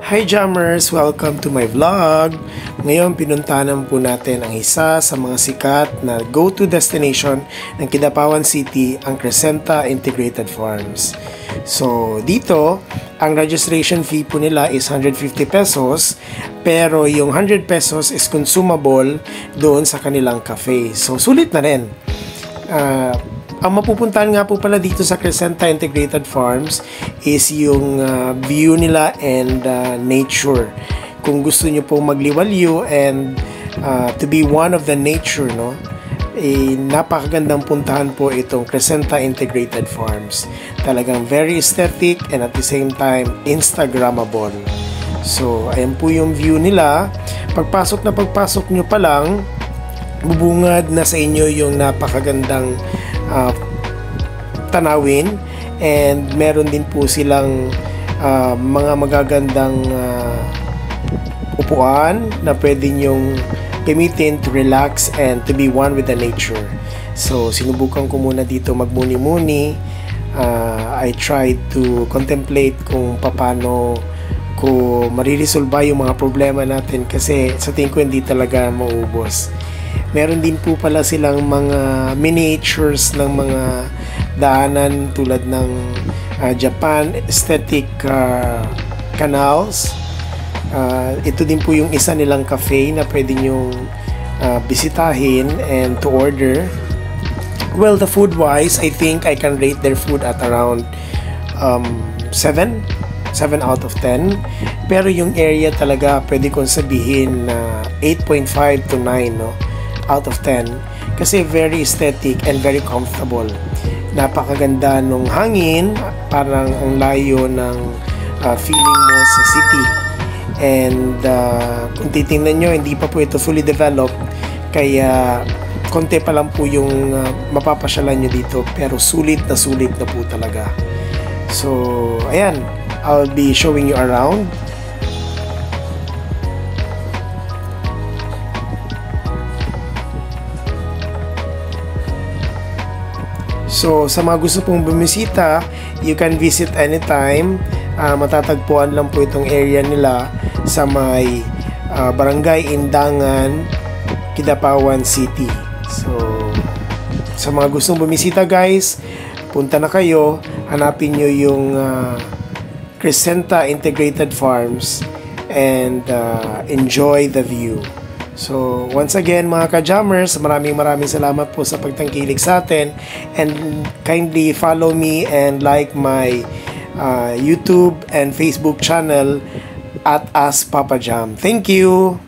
Hi Jammers! Welcome to my vlog! Ngayon pinuntahan po natin ang isa sa mga sikat na go-to destination ng Kidapawan City, ang Crescenta Integrated Farms. So dito, ang registration fee po nila is 150 pesos, pero yung 100 pesos is consumable doon sa kanilang cafe. So sulit na rin. Ang mapupuntahan nga po pala dito sa Crescenta Integrated Farms is yung view nila and nature. Kung gusto nyo pong magliwaliw and to be one of the nature, no? Napakagandang puntahan po itong Crescenta Integrated Farms. Talagang very aesthetic and at the same time Instagrammable. So ayan po yung view nila. Pagpasok nyo pa lang, bubungad na sa inyo yung napakagandang tanawin, and meron din po silang mga magagandang upuan na pwede nyong gamitin to relax and to be one with the nature. So sinubukan ko muna dito magmuni-muni. I tried to contemplate kung paano ko mariresolba yung mga problema natin, kasi sa tingin ko hindi talaga maubos. Meron din po pala silang mga miniatures ng mga daanan tulad ng Japan aesthetic canals. Ito din po yung isa nilang cafe na pwede nyong bisitahin and to order. Well, the food wise, I think I can rate their food at around 7 out of 10. Pero yung area talaga pwede kong sabihin na 8.5 to 9, no? Out of 10, kasi very aesthetic and very comfortable. Napakaganda nung hangin, parang ang layo ng feeling mo sa city. And kung titingnan nyo, hindi pa po ito fully developed, kaya konti pa lang po yung mapapasyalan nyo dito, pero sulit na po talaga. So ayan, I'll be showing you around. So sa mga gusto pong bumisita, you can visit anytime. Matatagpuan lang po itong area nila sa may Barangay Indangan, Kidapawan City. So sa mga gustong bumisita guys, punta na kayo, hanapin nyo yung Crescenta Integrated Farms and enjoy the view. So, once again mga ka-jammers, maraming salamat po sa pagtangkilik sa atin, and kindly follow me and like my YouTube and Facebook channel at As Papa Jam. Thank you!